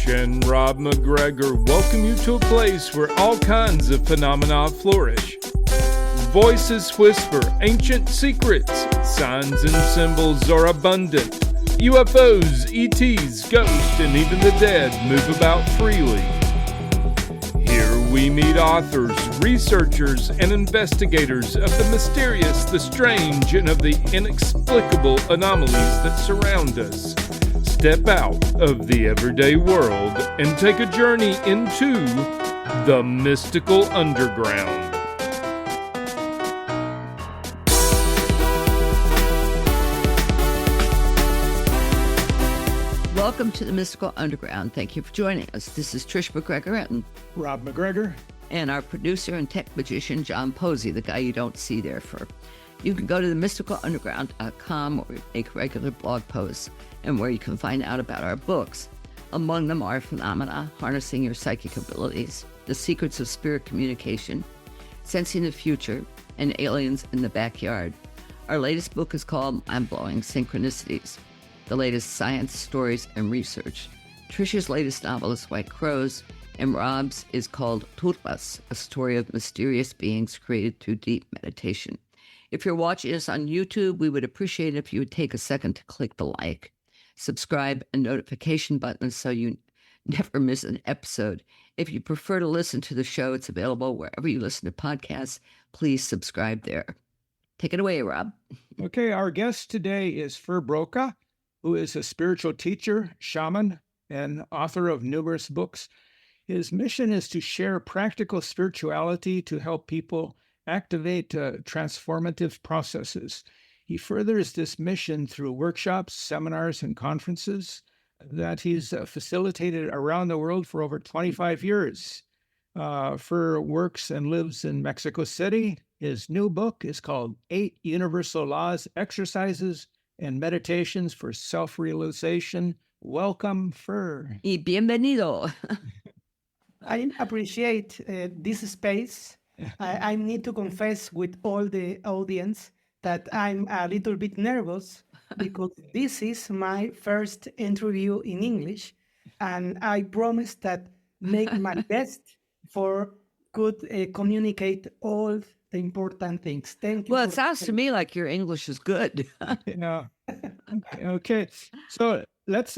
Trish and Rob McGregor welcome you to a place where all kinds of phenomena flourish. Voices whisper ancient secrets, signs and symbols are abundant. UFOs, ETs, ghosts, and even the dead move about freely. Here we meet authors, researchers, and investigators of the mysterious, the strange, and of the inexplicable anomalies that surround us. Step out of the everyday world and take a journey into the mystical underground. Welcome to the Mystical Underground. Thank you for joining us. This is Trish McGregor and Rob McGregor. And our producer and tech magician, John Posey, the guy you don't see there. You can go to themysticalunderground.com where we make regular blog posts and where you can find out about our books. Among them are Phenomena, Harnessing Your Psychic Abilities, The Secrets of Spirit Communication, Sensing the Future, and Aliens in the Backyard. Our latest book is called Mind-Blowing Synchronicities, the latest science, stories, and research. Trisha's latest novel is White Crows, and Rob's is called Turbas, a story of mysterious beings created through deep meditation. If you're watching us on YouTube, we would appreciate it if you would take a second to click the like, subscribe, and notification button so you never miss an episode. If you prefer to listen to the show, it's available wherever you listen to podcasts. Please subscribe there. Take it away, Rob. Okay, our guest today is Fer Broca, who is a spiritual teacher, shaman, and author of numerous books. His mission is to share practical spirituality to help people activate transformative processes. He furthers this mission through workshops, seminars, and conferences that he's facilitated around the world for over 25 years. Fer works and lives in Mexico City. His new book is called 8 Universal Laws, Exercises, and Meditations for Self-Realization. Welcome, Fer. Y bienvenido. I appreciate this space. I need to confess with all the audience that I'm a little bit nervous because this is my first interview in English, and I promise that make my best for could communicate all the important things. Thank you. Well, it sounds to me like your English is good. Yeah. Okay. So let's,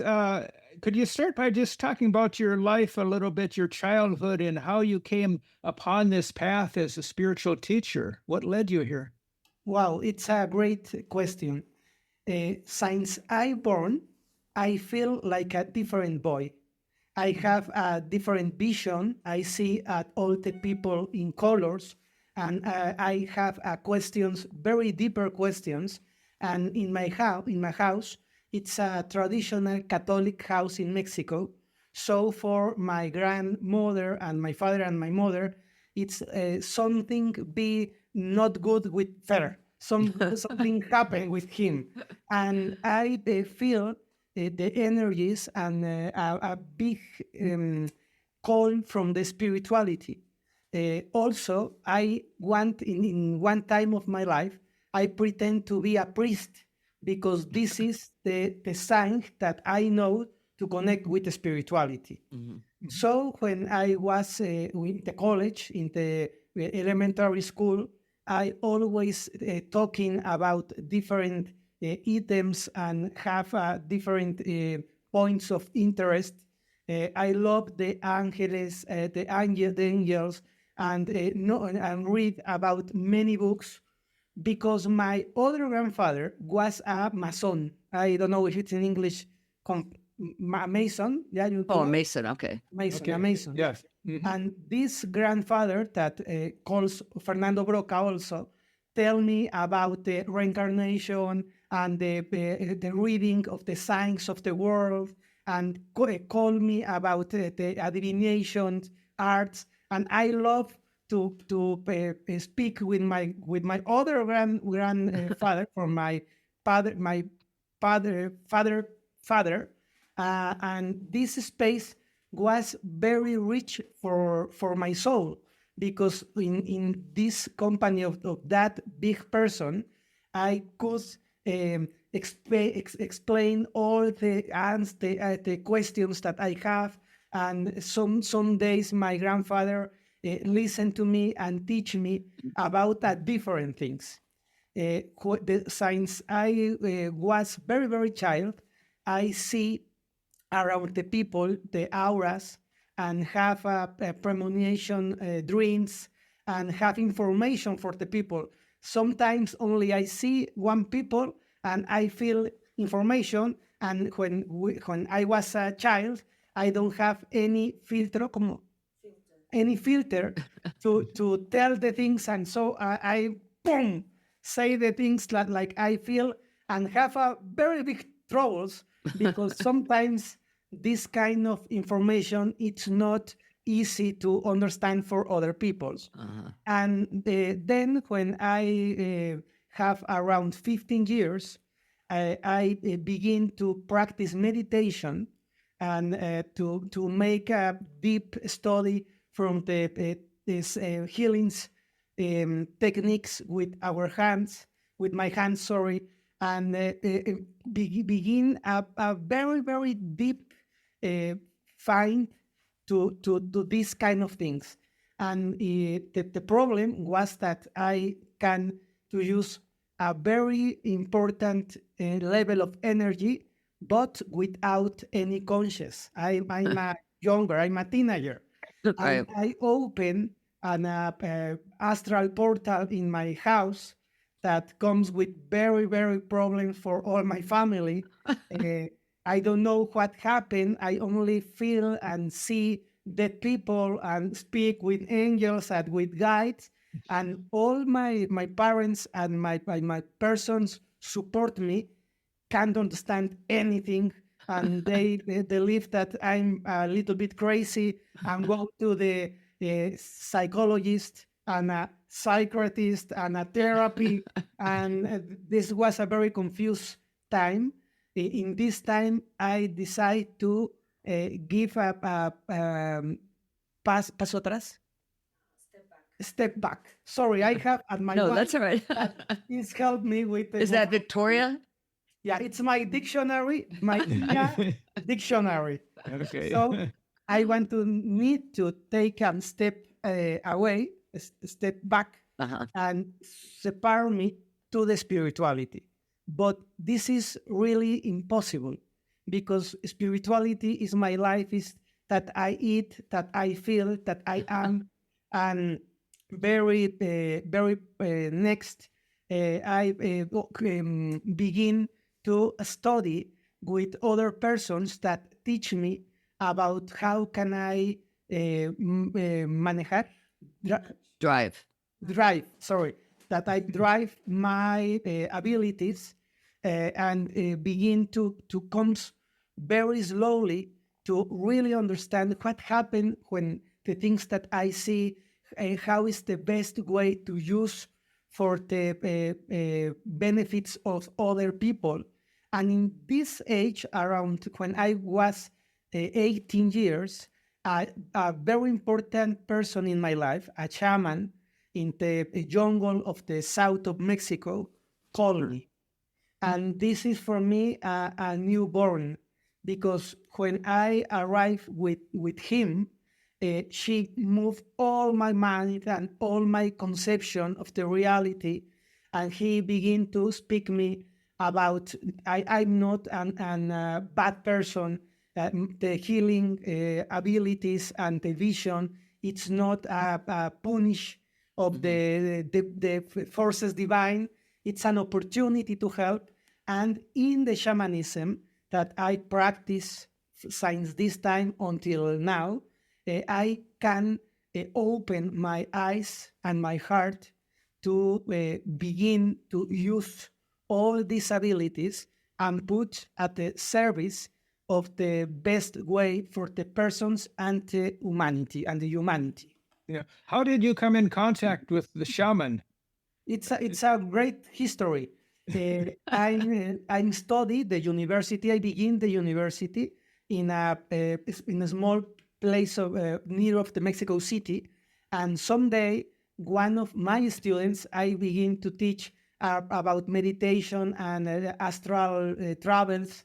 could you start by just talking about your life a little bit, your childhood, and how you came upon this path as a spiritual teacher? What led you here? Wow, it's a great question. Since I born, I feel like a different boy. I have a different vision. I see all the people in colors, and I have questions, very deeper questions. And in my house, it's a traditional Catholic house in Mexico. So for my grandmother and my father and my mother, it's something be not good with Fer. Something happened with him. And I feel the energies and a big call from the spirituality. Also, I want in one time of my life, I pretend to be a priest because this is the sign that I know to connect with the spirituality. Mm-hmm. So when I was in the college, in the elementary school, I always talking about different items and have different points of interest. I love the angels, the angels, and read about many books. Because my other grandfather was a Mason. I don't know if it's in English, Mason. Yeah, a Mason, okay. Mason, okay. A Mason. Yes. Mm-hmm. And this grandfather that calls Fer Broca also tell me about the reincarnation and the reading of the signs of the world and call me about the divination arts. And I love to speak with my other grandfather from my father, and this space was very rich for my soul because in this company of that big person, I could explain all the questions that I have And some days my grandfather listened to me and teach me about different things. Since I was very child, I see around the people the auras and have a premonition dreams and have information for the people. Sometimes only I see one people and I feel information. And when I was a child, I don't have any filtro, como any filter to tell the things, and so I boom say the things that like I feel and have a very big troubles because sometimes this kind of information it's not easy to understand for other peoples. And then when I have around 15 years, I begin to practice meditation and to make a deep study from these healings techniques with our hands, with my hands, sorry, and begin a very deep find to these kind of things. And the problem was that I can to use a very important level of energy, but without any conscious. I'm I'm a teenager. Right. I open an astral portal in my house that comes with very problems for all my family. I don't know what happened. I only feel and see dead people and speak with angels and with guides. And all my parents and my persons support me, can't understand anything, and they believe that I'm a little bit crazy and go to the psychologist and a psychiatrist and a therapy. And this was a very confused time. In this time, I decide to give up paso atrás. Step back. Sorry, I have at my No, wife that's all right. that It's helped me with Is that Victoria? yeah, it's my dictionary, my dictionary. Okay. So I want to need to take a step away, step back, and separate me to the spirituality. But this is really impossible because spirituality is my life, is that I eat, that I feel, that I am, and very next, I begin to study with other persons that teach me about how can I manejar, Drive. drive, sorry, that I drive my abilities and begin to come very slowly to really understand what happened when the things that I see, how is the best way to use for the benefits of other people. And in this age, around when I was 18 years, a very important person in my life, a shaman in the jungle of the south of Mexico, called me. And this is for me a newborn, because when I arrived with him, she moved all my mind and all my conception of the reality, and he began to speak me about I'm not an bad person. The healing abilities and the vision, it's not a punish of the forces divine. It's an opportunity to help. And in the shamanism that I practice since this time until now, I can open my eyes and my heart to begin to use all these abilities and put at the service of the best way for the persons and the humanity. Yeah. How did you come in contact with the shaman? It's a great history. I studied the university. I begin the university in a small place of near of the Mexico City, and someday one of my students I begin to teach about meditation and astral travels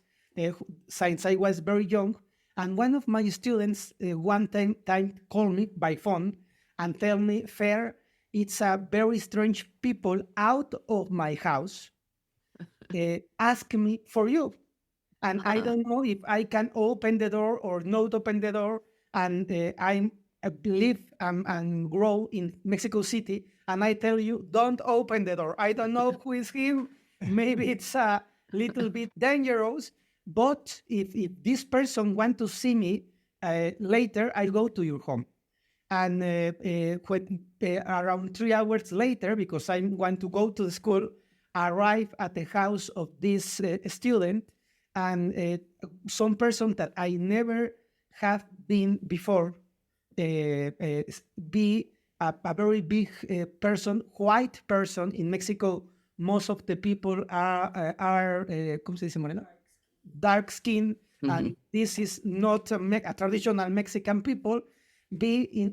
since I was very young, And one of my students one time called me by phone and tell me, Fer, it's a very strange people out of my house ask me for you. And I don't know if I can open the door or not open the door. And I live and grow in Mexico City. And I tell you, don't open the door. I don't know who is him. Maybe it's a little bit dangerous. But if this person want to see me later, I go to your home. And around 3 hours later, because I want to go to the school, arrive at the house of this student, and some person that I never have been before be a very big person, white person in Mexico. Most of the people are ¿cómo se dice moreno? Dark skin, and this is not a traditional Mexican people.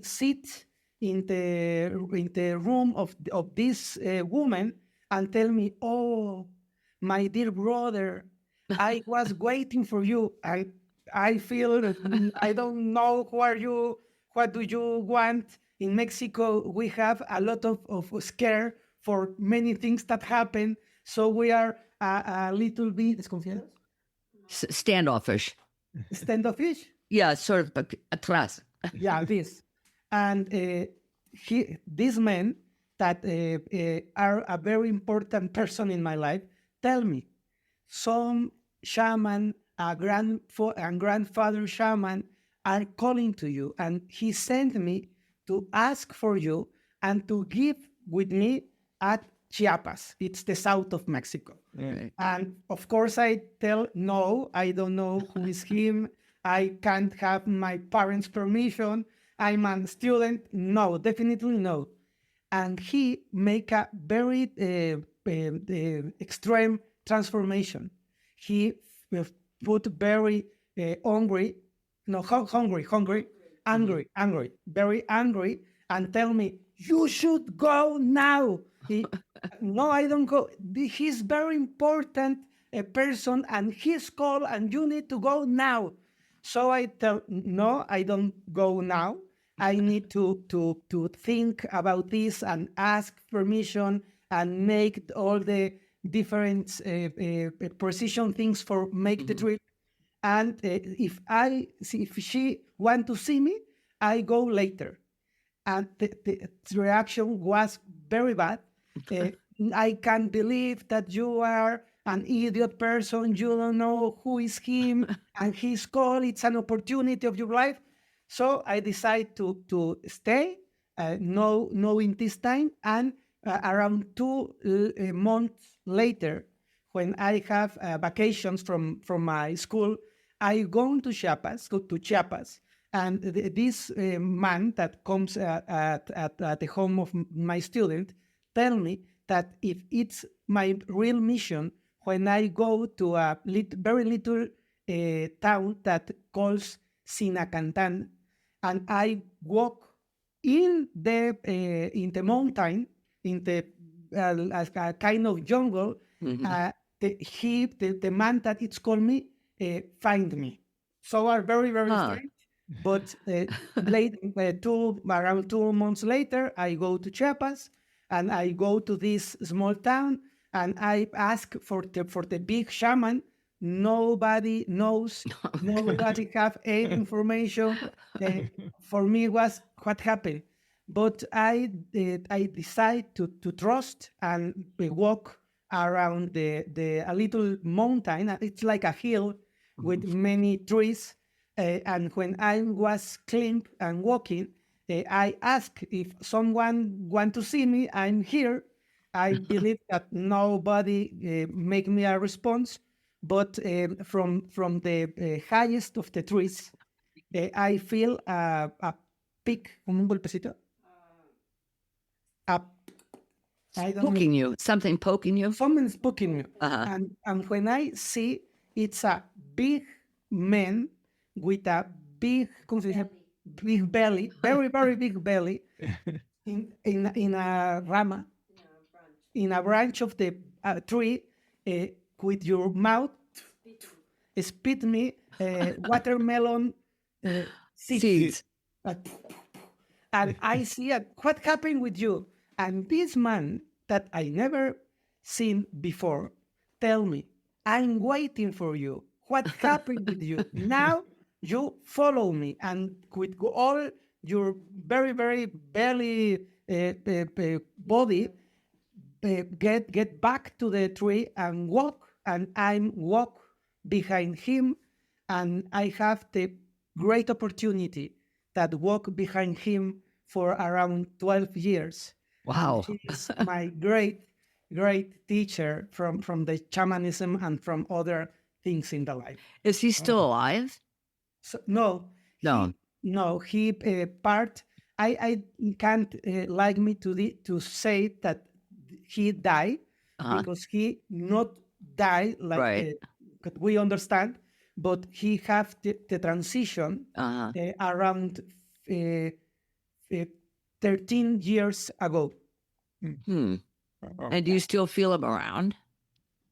Sit in the room of this woman and tell me, oh, my dear brother, I was waiting for you. I feel I don't know who are you, what do you want. In Mexico, we have a lot of scare for many things that happen. So we are a little bit desconfiados. Standoffish. Standoffish? Yeah, sort of a class. Yeah, this. And these men that are a very important person in my life tell me some shaman, a grandfather shaman are calling to you, and he sent me to ask for you and to give with me at Chiapas. It's the south of Mexico. Right. And of course, I tell, no, I don't know who is him. I can't have my parents' permission. I'm a student. No, definitely no. And he make a very extreme transformation. He put very angry, very angry, and tell me, you should go now. No, I don't go. He's very important person, and he's called, and you need to go now. So I tell, no, I don't go now. I need to think about this and ask permission and make all the different precision things for make the trip. And if she want to see me, I go later. And the reaction was very bad. I can't believe that you are an idiot person. You don't know who is him and his call. It's an opportunity of your life. So I decide to stay, knowing this time. And around 2 months later, when I have vacations from my school, I go to Chiapas. And this man that comes at the home of my student tell me that if it's my real mission, when I go to a very little town that calls Sinacantan, and I walk in the mountain, in the a kind of jungle, the man that it's called me find me. So are very, very strange. But around 2 months later, I go to Chiapas, and I go to this small town, and I ask for the big shaman. Nobody knows. Nobody have any information. For me, was what happened. But I decide to trust and walk around a little mountain. It's like a hill with many trees. And when I was clean and walking, I asked if someone want to see me. I'm here. I believe that nobody make me a response, but from the highest of the trees, I feel a pick, como un golpecito. I don't know. Poking you. Something poking you. Someone's poking me. Uh-huh. And when I see it's a big man with a big, ¿cómo se dice? Big belly, very, very big belly, in a rama, in a branch of the tree, with your mouth, spit me watermelon seeds. Seeds. Uh, and I see what happened with you. And this man that I never seen before tell me, I'm waiting for you. What happened with you? Now you follow me, and with all your very, very belly body, get back to the tree and walk. And I'm walk behind him, and I have the great opportunity that walk behind him for around 12 years. And Wow. she is my great teacher from the shamanism and from other things in the life. Is he still alive? So no, No. he part. I can't like me to say that he died because he not die like Right. that we understand, but he have the transition around uh, uh, 13 years ago. Hmm. And do you still feel him around?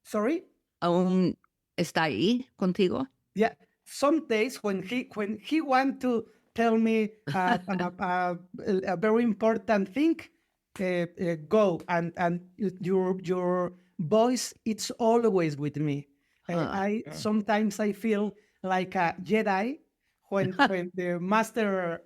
Sorry. ¿Está ahí contigo? Yeah, some days when he want to tell me a very important thing, go and your voice it's always with me. I sometimes I feel like a Jedi when the master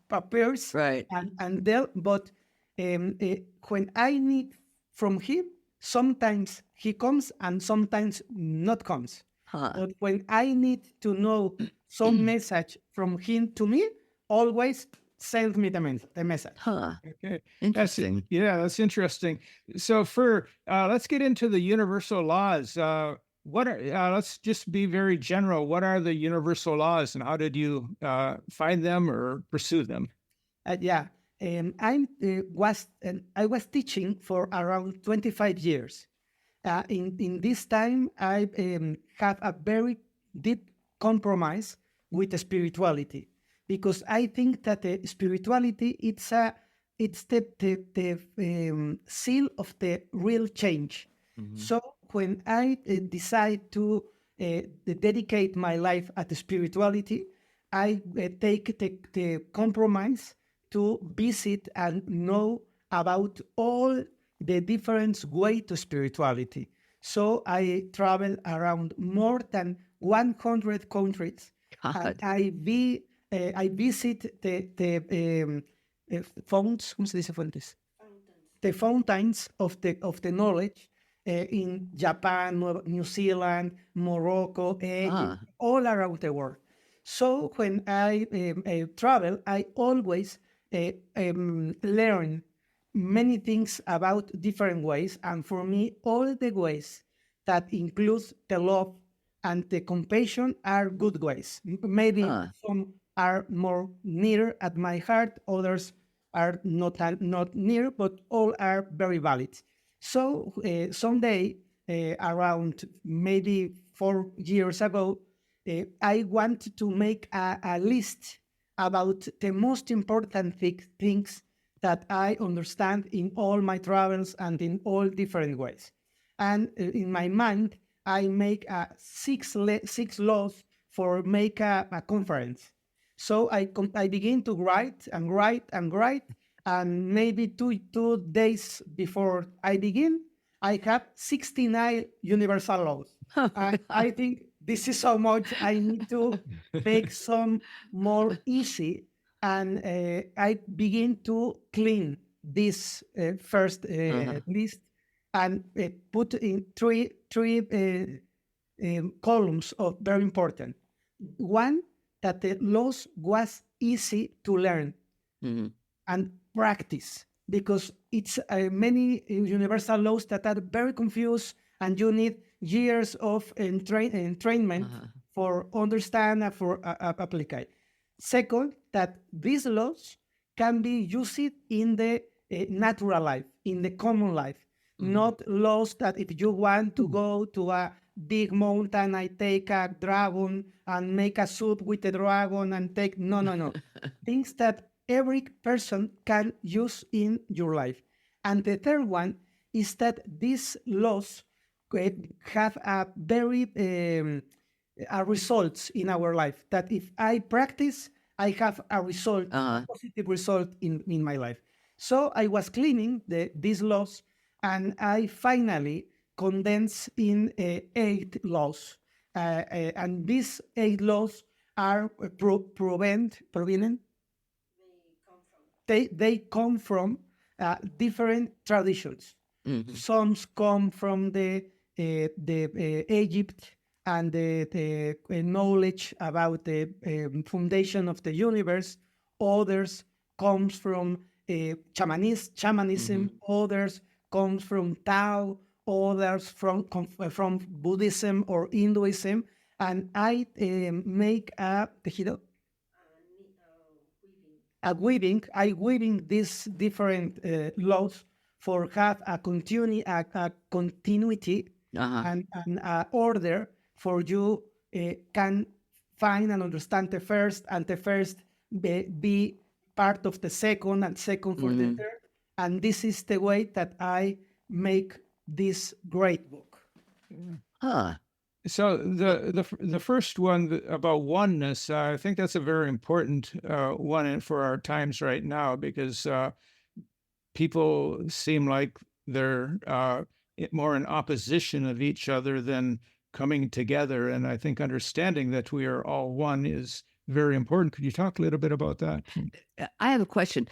appears, Right. and there, but when I need from him, sometimes he comes and sometimes not comes. But when I need to know some message from him to me, always send me the message. Huh. Okay. Interesting. That's interesting. So, let's get into the universal laws. What are? Let's just be very general. What are the universal laws, and how did you find them or pursue them? Yeah, I was teaching for around 25 years. In this time, I have a very deep compromise with spirituality, because I think that spirituality it's the seal of the real change. So when I decide to dedicate my life at the spirituality, I take the compromise to visit and know about all the different way to spirituality. So I travel around more than 100 countries, and God. I visit the founts, ¿cómo se dice fuentes? The fountains of the knowledge in Japan, New Zealand, Morocco, all around the world. So when I travel, I always learn many things about different ways, and for me, all the ways that include the love and the compassion are good ways. Maybe some are more near at my heart, others are not near, but all are very valid. So someday, around maybe 4 years ago, I want to make a list about the most important things that I understand in all my travels and in all different ways. And in my mind, I make six laws for make a conference. So I begin to write and write and write, and maybe two days before I begin, I have 69 universal laws. I think this is so much. I need to make some more easy, and I begin to clean this first list and put in three columns of very important. One, that the laws was easy to learn and practice, because it's many universal laws that are very confused, and you need years of entrainment for understand and for apply. Second, that these laws can be used in the natural life, in the common life, not laws that if you want to go to a big mountain, I take a dragon and make a soup with the dragon and take, no. Things that every person can use in your life. And the third one is that these laws have a very results in our life. That if I practice, I have a result, positive result in my life. So I was cleaning these laws, and I finally condensed in 8 laws. And these 8 laws are provenient. They come from different traditions. Some come from the Egypt and the knowledge about the foundation of the universe. Others comes from shamanism. Others comes from Tao. Others from Buddhism or Hinduism. And I make a tejido, I weaving these different laws for have a continuity and order for you can find and understand the first, and the first be part of the second, and second for the third. And this is the way that I make this great book. Huh. So the first one about oneness, I think that's a very important one for our times right now, because people seem like they're more in opposition of each other than coming together. And I think understanding that we are all one is very important. Could you talk a little bit about that? I have a question.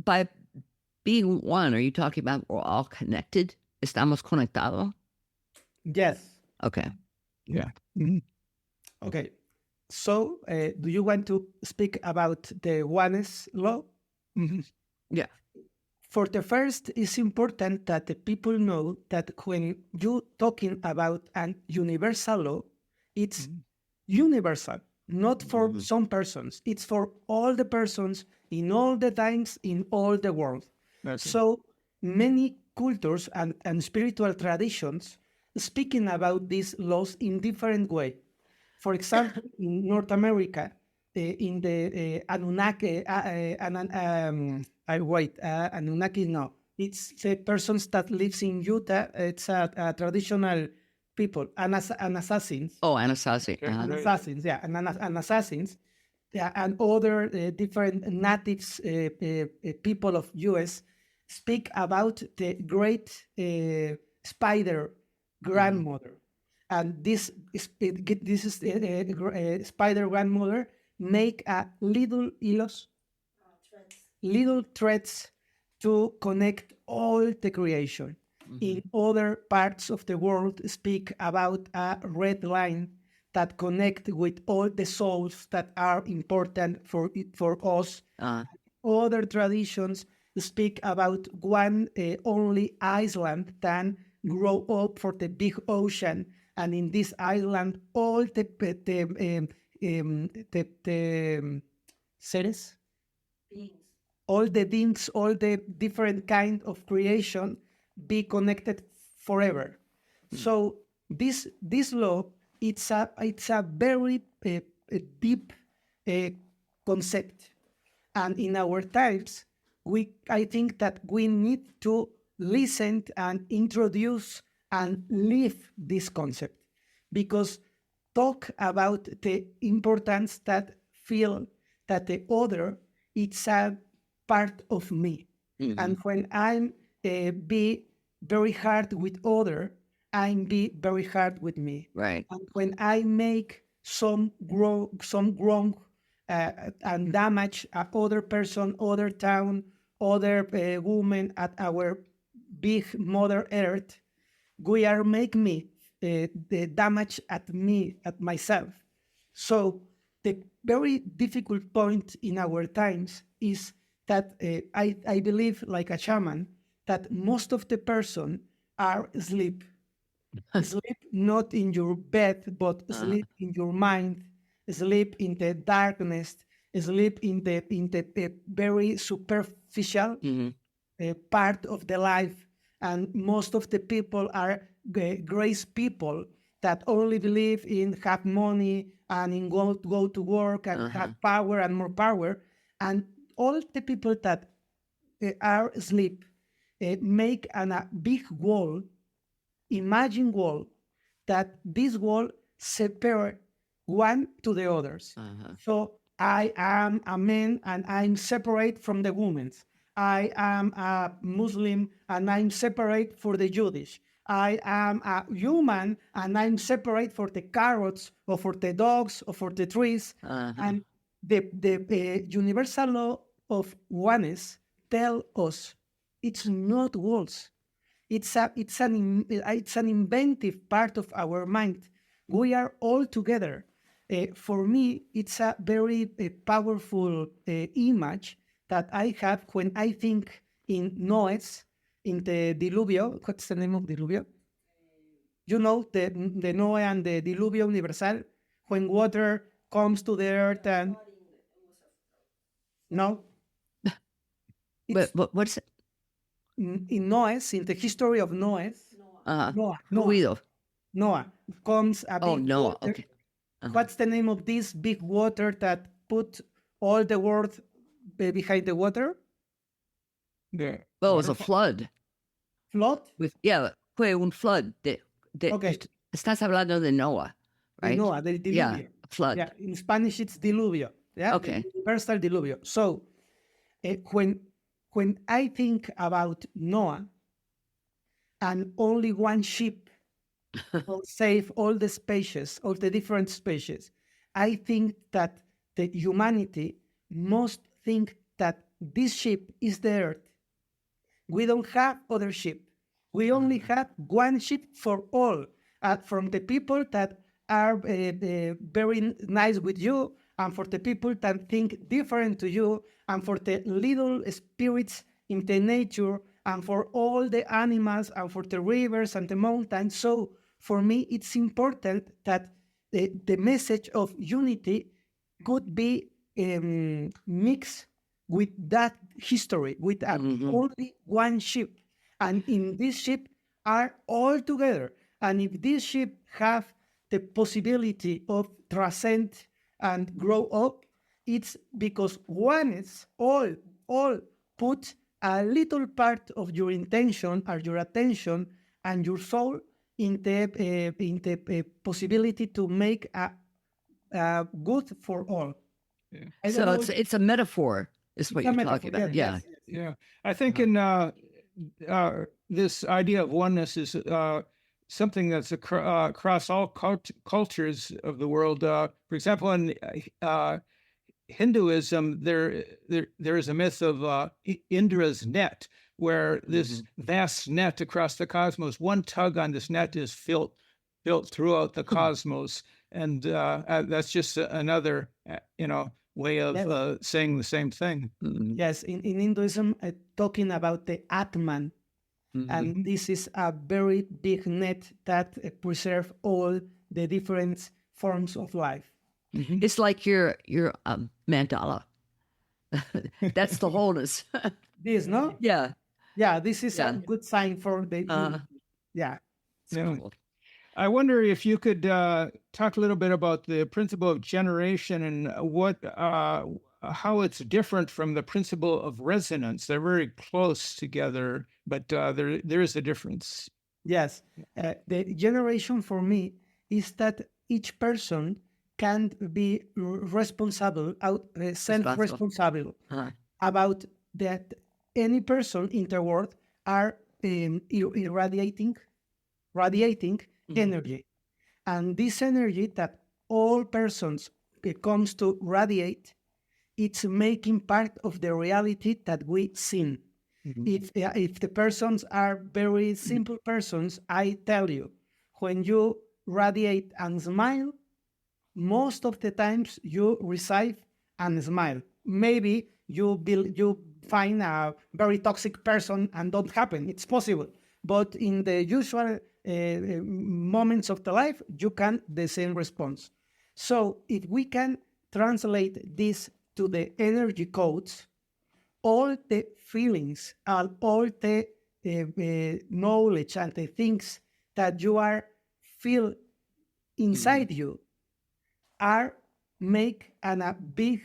By being one, are you talking about we're all connected? Estamos conectados? Yes. Okay. Yeah. Okay. So, do you want to speak about the oneness law? Yeah. For the first, it's important that the people know that when you talking about an universal law, it's universal, not for some persons. It's for all the persons in all the times in all the world. So many cultures and spiritual traditions speaking about these laws in different way. For example, in North America, in the Anunnaki, Anunnaki, no. It's the persons that lives in Utah. It's a traditional people, an assassins. Oh, Anasazi. Assassins, yeah, and assassins, yeah, and other different natives people of U.S. speak about the great spider grandmother, and this is spider grandmother make a little hilos, little threads to connect all the creation. In other parts of the world speak about a red line that connect with all the souls that are important for us. Other traditions speak about one only island that grow up for the big ocean, and in this island all the seres, all the beings, all the different kind of creation be connected forever. So this law, it's a very deep concept, and in our times, I think that we need to listen and introduce and live this concept, because talk about the importance that feel that the other, it's a part of me. And when I'm be very hard with other, I'm be very hard with me. Right. And when I make some wrong and damage a other person, other town, other woman at our big Mother Earth, we are make me the damage at me, at myself. So the very difficult point in our times is that I believe, like a shaman, that most of the person are asleep. Sleep not in your bed, but sleep in your mind, sleep in the darkness, sleep in the very superficial part of the life. And most of the people are grace people that only believe in have money and in go to work and have power and more power. And all the people that are asleep make a big wall, imagine wall, that this wall separate one to the others. So I am a man and I'm separate from the women. I am a Muslim and I'm separate for the Jewish. I am a human and I'm separate for the carrots or for the dogs or for the trees. And the universal law of oneness tell us it's not walls. It's an inventive part of our mind. We are all together. For me, it's a very powerful image that I have when I think in Noah's, in the Diluvio. What's the name of Diluvio? You know, the Noah and the Diluvio Universal, when water comes to the earth and no, But what's it? in Noah's, in the history of Noah's, Noah, Guido. Noah comes a big Oh, Noah. water. Okay. What's the name of this big water that put all the world behind the water? The Well, it was a waterfall- flood. Flood? Fue un flood. Okay. Estás hablando de Noah, The right? Noah, the diluvio. Yeah, flood. Yeah, in Spanish it's diluvio. Yeah, Okay. The universal diluvio. So when I think about Noah and only one ship will save all the species, all the different species, I think that the humanity must think that this ship is the earth. We don't have other ship. We only have one ship for all. From the people that are very nice with you, and for the people that think different to you, and for the little spirits in the nature, and for all the animals, and for the rivers and the mountains. So for me, it's important that the message of unity could be mixed with that history, with only one ship. And in this ship are all together. And if this ship have the possibility of transcend and grow up, it's because one is all put a little part of your intention or your attention and your soul in the possibility to make a good for all. Yeah. I don't So know it's a metaphor, is what it's a you're metaphor, talking about. yes, Yeah. yes. Yeah, I think in this idea of oneness is something that's across all cultures of the world. For example, in Hinduism, there is a myth of Indra's net, where this vast net across the cosmos, one tug on this net is felt throughout the cosmos, and that's just another way of saying the same thing. Yes, in Hinduism, talking about the Atman, and this is a very big net that preserve all the different forms of life. It's like your mandala. That's the wholeness. This, no? Yeah. Yeah, this is Yeah. a good sign for the yeah. It's Yeah. cool. I wonder if you could talk a little bit about the principle of generation and how it's different from the principle of resonance. They're very close together, but there is a difference. Yes, the generation for me is that each person can be responsible, self-responsible about that any person in the world are radiating energy. And this energy that all persons comes to radiate, it's making part of the reality that we see. If the persons are very simple persons, I tell you, when you radiate and smile, most of the times you receive and smile. Maybe you find a very toxic person and don't happen. It's possible. But in the usual moments of the life, you can the same response. So if we can translate this to the energy codes, all the feelings and all the knowledge and the things that you are feel inside you are make a big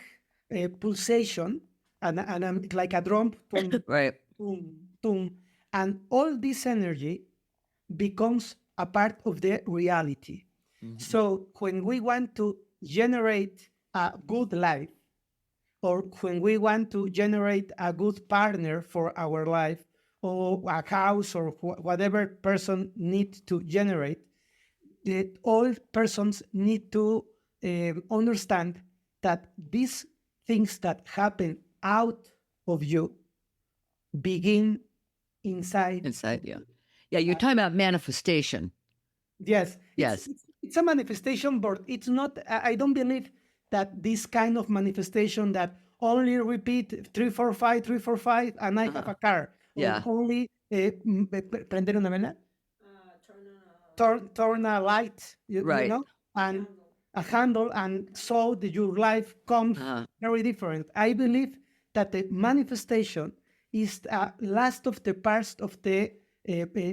pulsation and like a drum, tum, Right. tum, tum, and all this energy becomes a part of the reality. So when we want to generate a good life, or when we want to generate a good partner for our life, or a house, or whatever person needs to generate, that all persons need to understand that these things that happen out of you begin inside. Inside, yeah. Yeah, you're talking about manifestation. Yes, Yes. it's a manifestation, but it's not. I don't believe that this kind of manifestation that only repeat 345, 345, and I have a car. Yeah. Or only prender una vela, turn a light, you Right. know, and a handle, and so your life comes very different. I believe that the manifestation is last of the parts of the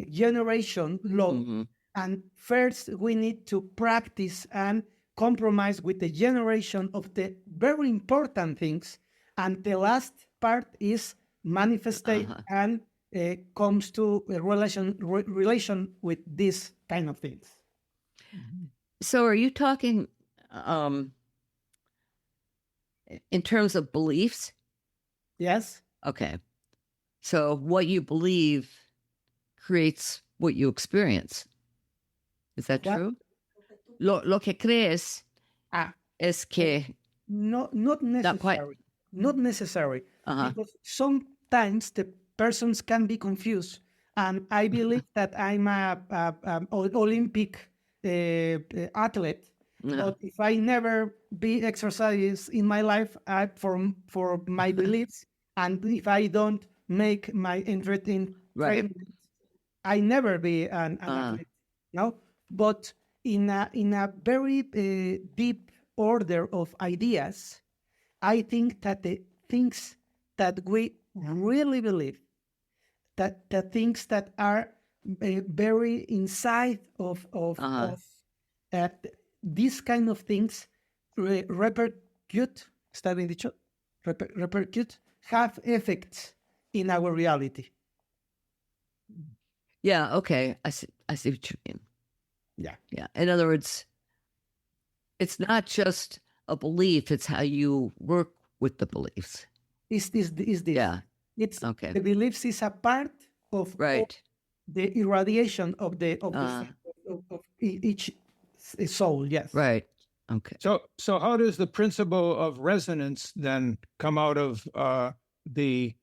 generation law. And first, we need to practice and compromise with the generation of the very important things. And the last part is manifestate and comes to a relation with these kind of things. So are you talking in terms of beliefs? Yes. Okay. So what you believe creates what you experience. Is that What? true? Lo que crees Ah, es que... not Not quite. necessary. Not necessary. Uh-huh. Because sometimes the persons can be confused. And I believe that I'm a Olympic athlete. But if I never be exercise in my life for my beliefs, and if I don't make my interest in Right. training, I never be an athlete. No, but in a very deep order of ideas, I think that the things that we really believe, that the things that are very inside of these kind of things repercute, ¿está bien dicho? Repercute, have effects in our reality. Yeah, okay. I see what you mean. Yeah. Yeah. In other words, it's not just a belief, it's how you work with the beliefs. Is this? Yeah. It's Okay. the beliefs is a part of Right. the irradiation of each soul. Yes. Right. Okay. So how does the principle of resonance then come out of the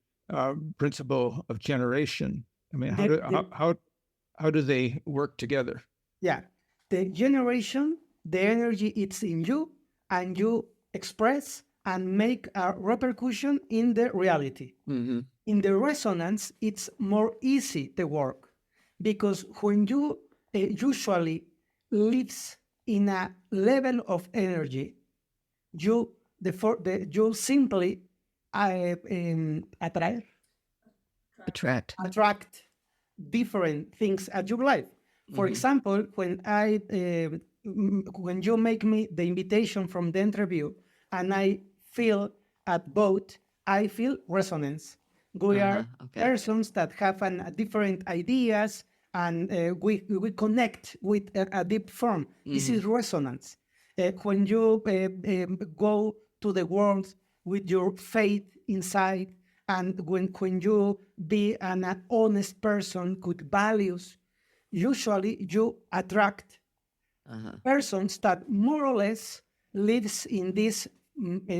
principle of generation? I mean, how do they work together? Yeah. The generation, the energy, it's in you, and you express and make a repercussion in the reality. Mm-hmm. In the resonance, it's more easy the work, because when you usually lives in a level of energy, you you simply attract different things at your life. For example, when you make me the invitation from the interview, and I feel at both, I feel resonance. We are persons that have different ideas, and we connect with a deep form. This is resonance. When you go to the world with your faith inside, and when you be an honest person with values, usually you attract persons that more or less lives in this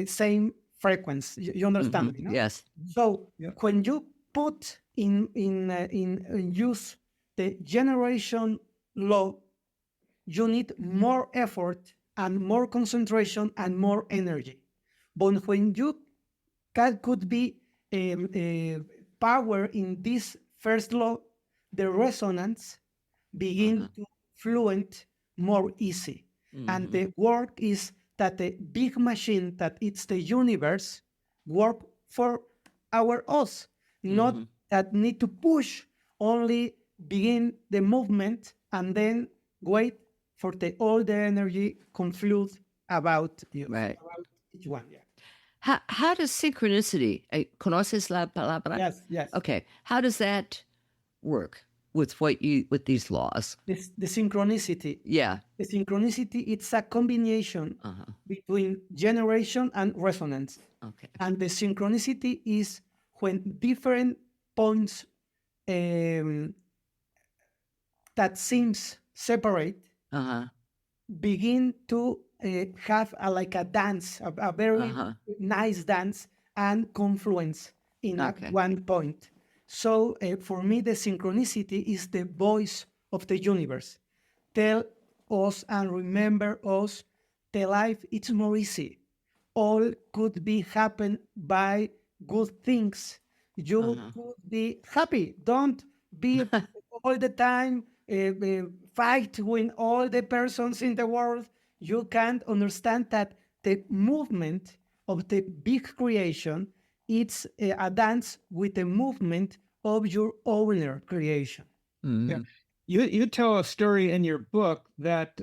same frequency. You understand me, no? Yes. So when you put in use the generation law, you need more effort and more concentration and more energy. But when you could be power in this first law, the resonance begin to fluent more easy. And the work is that the big machine that it's the universe work for our us, not that need to push, only begin the movement and then wait for all the energy conflude about you, Right. about each one. Yeah. How does synchronicity, ¿conoces la palabra? Yes, yes. Okay. How does that work? with these laws. The synchronicity. Yeah. The synchronicity, it's a combination between generation and resonance. Okay. And the synchronicity is when different points that seems separate begin to have like a dance, a very nice dance and confluence in one point. So for me, the synchronicity is the voice of the universe. Tell us and remember us, the life it's more easy. All could be happen by good things. You could be happy. Don't be all the time fight with all the persons in the world. You can understand that the movement of the big creation, it's a dance with the movement of your owner creation. Yeah. You tell a story in your book that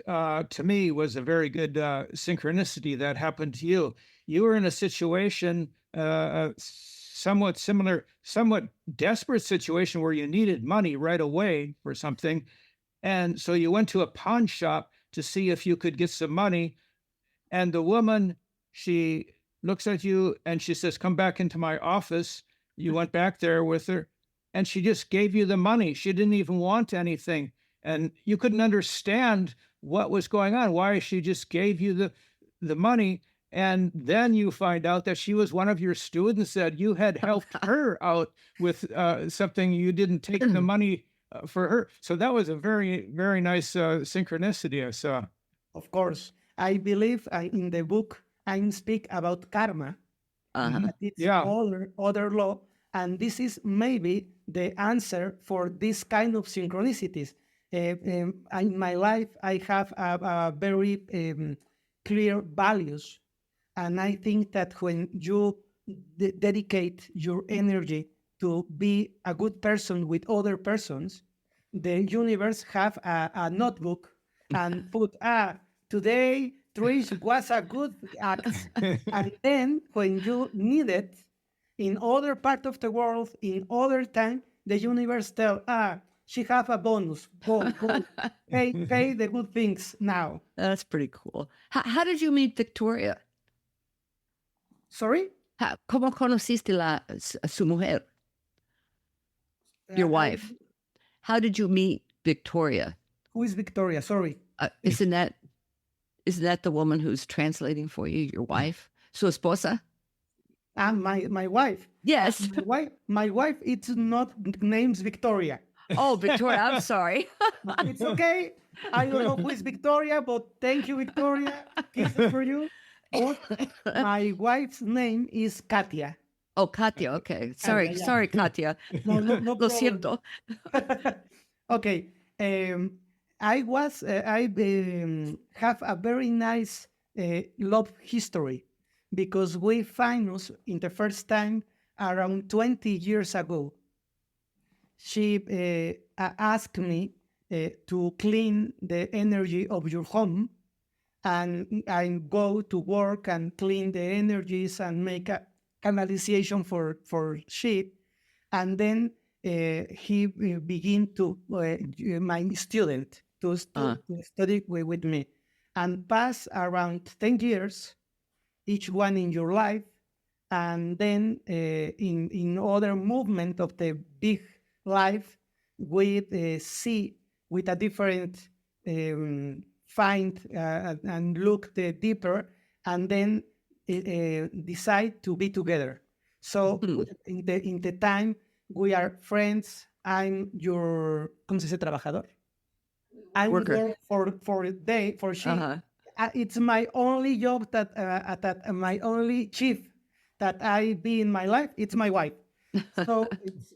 to me was a very good synchronicity that happened to you. You were in a situation, somewhat similar, somewhat desperate situation where you needed money right away for something. And so you went to a pawn shop to see if you could get some money. And the woman, she looks at you and she says, "Come back into my office." You went back there with her and she just gave you the money. She didn't even want anything. And you couldn't understand what was going on, why she just gave you the money. And then you find out that she was one of your students, that you had helped her out with something. You didn't take the money for her. So that was a very, very nice synchronicity I saw. Of course. I believe in the book, I speak about karma. That it's other law. And this is maybe the answer for this kind of synchronicities. In my life, I have a very clear values. And I think that when you dedicate your energy to be a good person with other persons, the universe have a notebook and put, today Trish was a good act. And then when you need it, in other part of the world, in other time, the universe tell, she have a bonus. Go, pay the good things now. That's pretty cool. How did you meet Victoria? Sorry? ¿Cómo conociste a su mujer? Your wife. How did you meet Victoria? Who is Victoria? Sorry. Isn't that the woman who's translating for you, your wife? Su esposa? My wife. Yes. My wife, it's not names Victoria. Oh, Victoria, I'm sorry. It's okay. I don't know who is Victoria, but thank you, Victoria. Kisses for you. My wife's name is Katia. Oh, Katia, okay. Sorry, Katia. No Lo siento. Okay. I have a very nice love history, because we find us in the first time around 20 years ago. She asked me to clean the energy of your home, and I go to work and clean the energies and make a canalization for she. And then he began to my student to study with me, and pass around 10 years, each one in your life. And then in other movement of the big life, we see with a different find and look the deeper, and then decide to be together. So in the time we are friends. I'm your, ¿cómo se dice trabajador? I'm Worker. for a day, for she. It's my only job that my only chief that I be in my life. It's my wife. So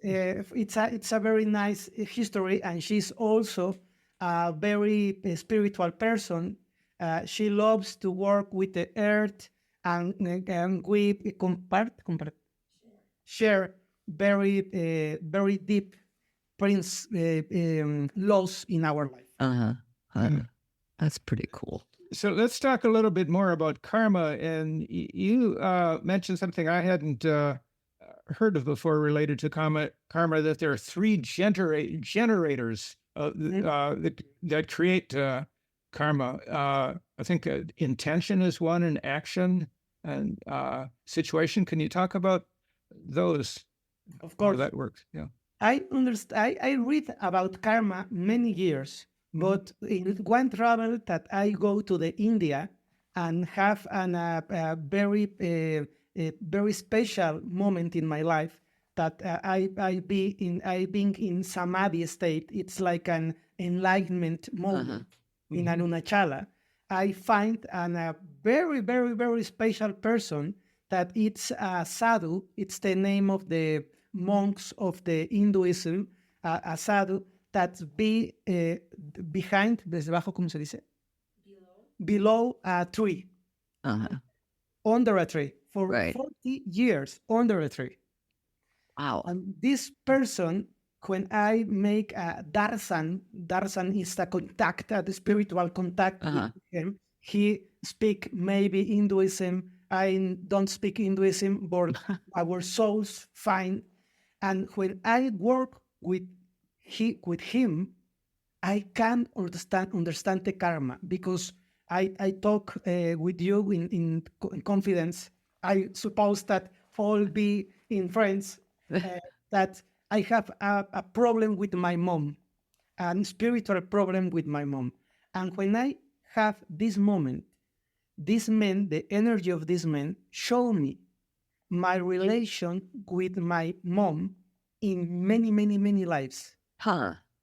it's a very nice history, and she's also a very spiritual person. She loves to work with the earth, and we share very deep laws in our life. That's pretty cool. So let's talk a little bit more about karma. And you mentioned something I hadn't heard of before related to karma that there are three generators that create karma. I think intention is one, and action and situation. Can you talk about those? Of How course. that works? Yeah. I understand. I read about karma many years, but in one travel that I go to the India and have a very special moment in my life that I being in samadhi state. It's like an enlightenment moment in Arunachala. I find a very special person that it's a sadhu. It's the name of the monks of the Hinduism, a sadhu that's behind, desde abajo, ¿cómo se dice? Below a tree, under a tree, for Right. 40 years, under a tree. Wow. And this person, when I make a darshan is a contact, the spiritual contact with him. He speak maybe Hinduism. I don't speak Hinduism, but our souls find. And when I work with him, I can understand the karma because I talk with you in confidence. I suppose that all be in friends that I have a problem with my mom, a spiritual problem with my mom. And when I have this moment, this man, the energy of this man, show me my relation with my mom in many lives.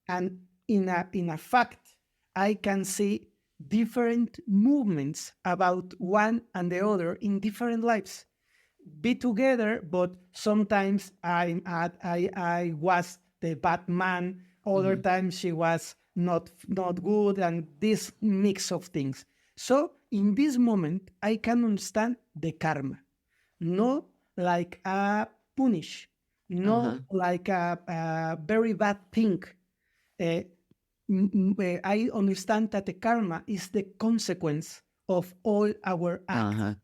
And in a fact, I can see different movements about one and the other in different lives. Be together, but sometimes I was the bad man. Other times she was not good, and this mix of things. So in this moment, I can understand the karma, not like a punish, not like a very bad thing. I understand that the karma is the consequence of all our acts.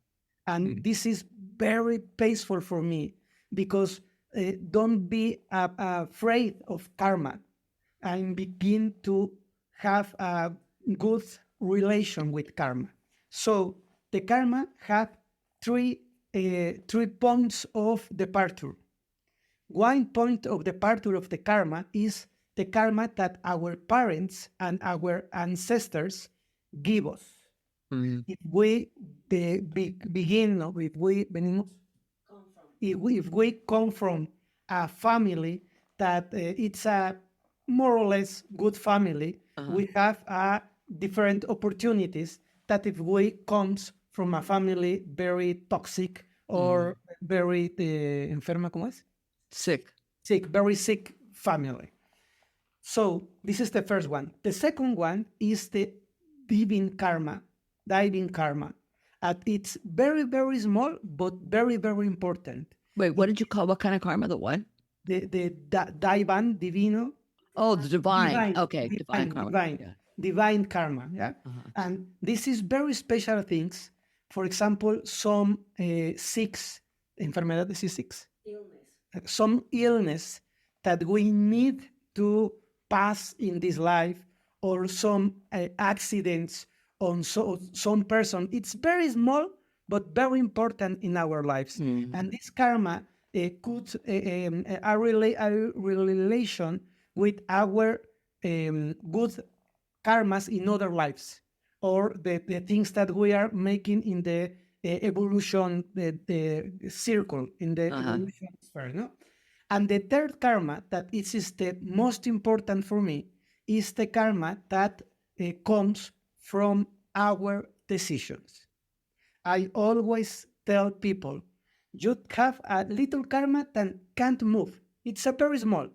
And this is very peaceful for me because don't be afraid of karma and begin to have a good relation with karma. So the karma have three points of departure. One point of departure of the karma is the karma that our parents and our ancestors give us. If we begin, if we venimos, if we come from a family that it's a more or less good family, we have different opportunities that if we comes from a family very toxic or very enferma, ¿cómo es? Sick. Sick, very sick family. So this is the first one. The second one is the divine karma. It's very small, but very important. Wait, what did you call, what kind of karma? The what? The divino. Oh, the divine. Okay, divine karma. Divine karma, yeah? And this is very special things. For example, some enfermedades y some illness that we need to pass in this life, or some accidents on some person. It's very small, but very important in our lives. And this karma could a relation with our good karmas in other lives, or the things that we are making in the evolution, the circle, in the evolution sphere, no? And the third karma, that is the most important for me, is the karma that comes from our decisions. I always tell people, you have a little karma that can't move. It's a very small,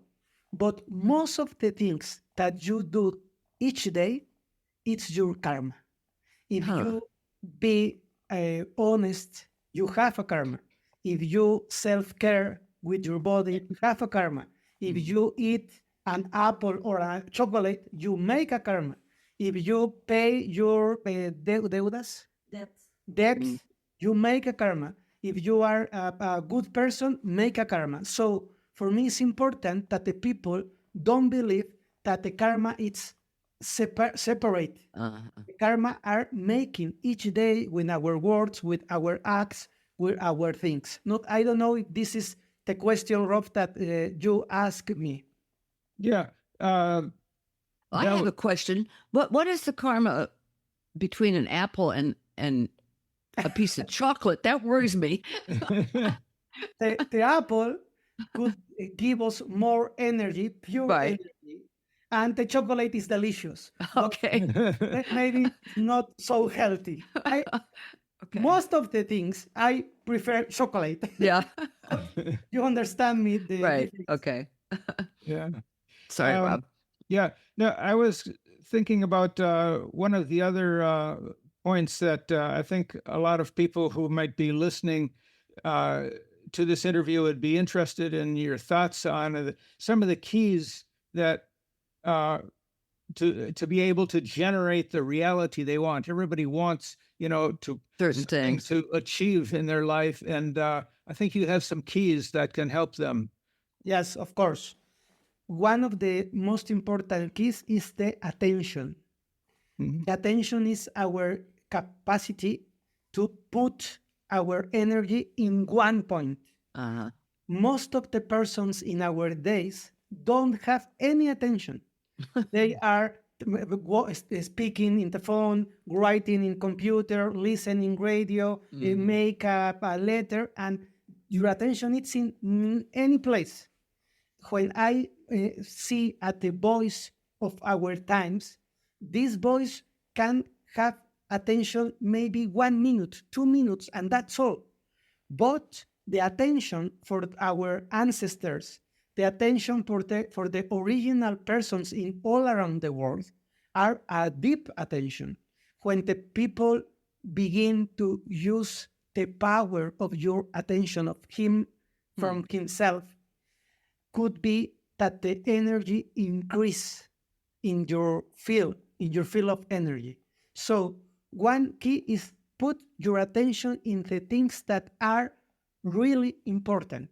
but most of the things that you do each day, it's your karma. If you be honest, you have a karma. If you self-care with your body, you have a karma. If you eat an apple or a chocolate, you make a karma. If you pay your deudas, debts, you make a karma. If you are a good person, make a karma. So for me, it's important that the people don't believe that the karma is separate. The karma are making each day with our words, with our acts, with our things. Not, I don't know if this is the question, Rob, that you asked me. Yeah. I have a question. What is the karma between an apple and a piece of chocolate? That worries me. The apple could give us more energy, pure Right. energy, and the chocolate is delicious. But Okay. maybe not so healthy. Okay. Most of the things I prefer chocolate. Yeah. You understand me? The Right. difference. Okay. Yeah. Sorry, Rob. Yeah. No, I was thinking about one of the other points that I think a lot of people who might be listening to this interview would be interested in your thoughts on some of the keys that to be able to generate the reality they want. Everybody wants, to Certain something things. to achieve in their life, and I think you have some keys that can help them. Yes, of course. One of the most important keys is the attention. Mhm. The attention is our capacity to put our energy in one point. Uh-huh. Most of the persons in our days don't have any attention. They are speaking in the phone, writing in computer, listening radio, make a letter, and your attention is in any place. When I see at the voice of our times, this voice can have attention maybe 1 minute, 2 minutes, and that's all. But the attention for our ancestors, the attention for the original persons in all around the world are a deep attention. When the people begin to use the power of your attention of him from himself, could be that the energy increase in your field of energy. So one key is put your attention in the things that are really important.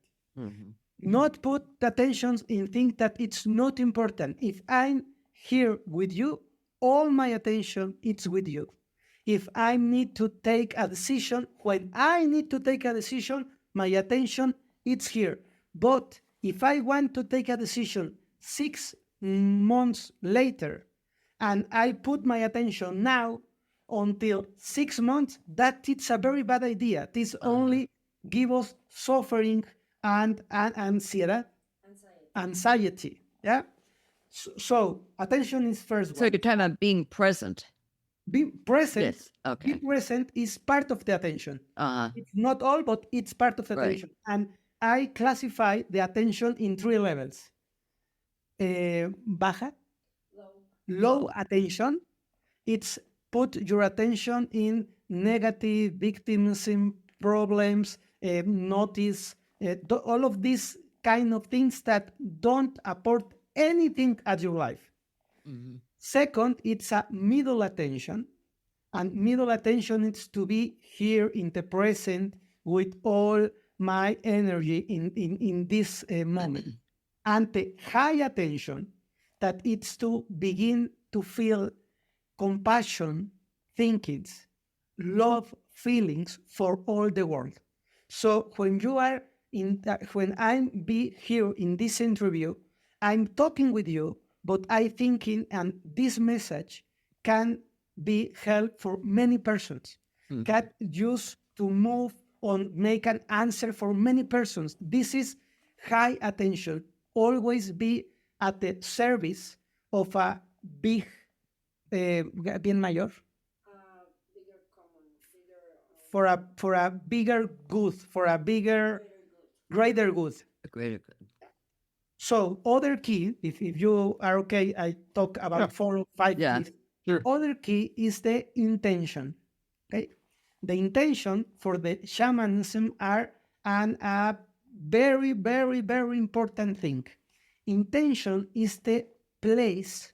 Not put attention in things that it's not important. If I'm here with you, all my attention is with you. If I need to take a decision, when I need to take a decision, my attention is here. But if I want to take a decision 6 months later, and I put my attention now until 6 months, that it's a very bad idea. This only give us suffering and anxiety. Yeah. So attention is first So one. you're talking about being present. Be present. Yes. Okay. Be present is part of the attention. Uh-huh. It's not all, but it's part of the Right. attention. And I classify the attention in 3 levels. Baja, low attention. It's put your attention in negative victimism problems, notice all of these kind of things that don't apport anything at your life. Second, it's a middle attention. And middle attention is to be here in the present with all my energy in this moment. And the high attention, that it's to begin to feel compassion, thinkings, love, feelings for all the world. So when you are when I'm be here in this interview, I'm talking with you, but I thinking, and this message can be help for many persons. Can use to move on, make an answer for many persons. This is high attention. Always be at the service of a big, bien mayor, for a bigger good, for a bigger, greater good. A greater good. So other key, if you are okay, I talk about Yeah. 4 or 5 Yeah. keys. Sure. Other key is the intention. Okay, the intention for the shamanism are a very, very, very important thing. Intention is the place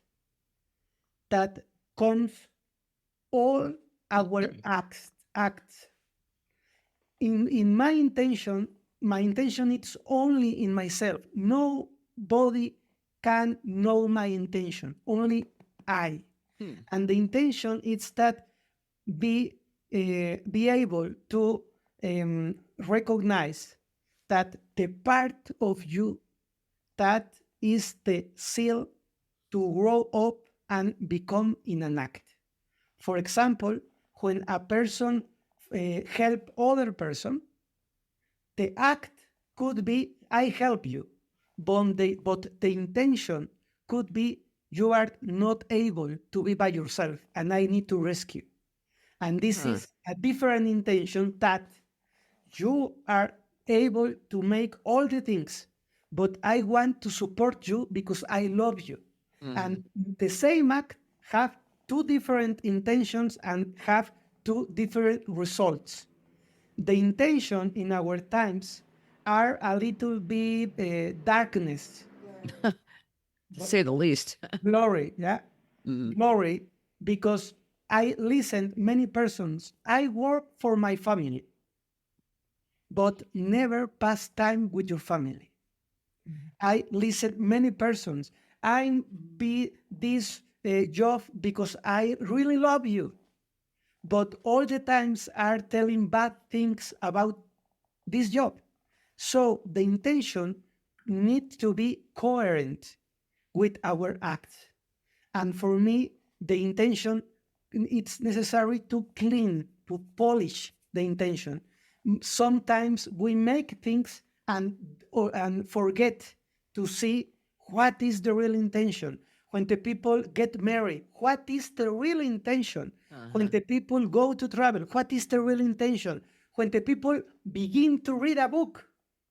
that comes all our acts. in my intention it's only in myself. Nobody can know my intention, only I. And the intention is that be able to recognize that the part of you that is the seal to grow up and become in an act. For example, when a person help other person, the act could be I help you, but the intention could be you are not able to be by yourself and I need to rescue. And this is a different intention that you are able to make all the things, but I want to support you because I love you. And the same act have two different intentions and have two different results. The intention in our times are a little bit darkness, To say the least. glory, yeah, glory, because I listen many persons. I work for my family, but never pass time with your family. I listen many persons. I be this job because I really love you, but all the times are telling bad things about this job. So the intention needs to be coherent with our acts. And for me, the intention, it's necessary to clean, to polish the intention. Sometimes we make things and forget to see what is the real intention. When the people get married, what is the real intention? When the people go to travel, what is the real intention? When the people begin to read a book,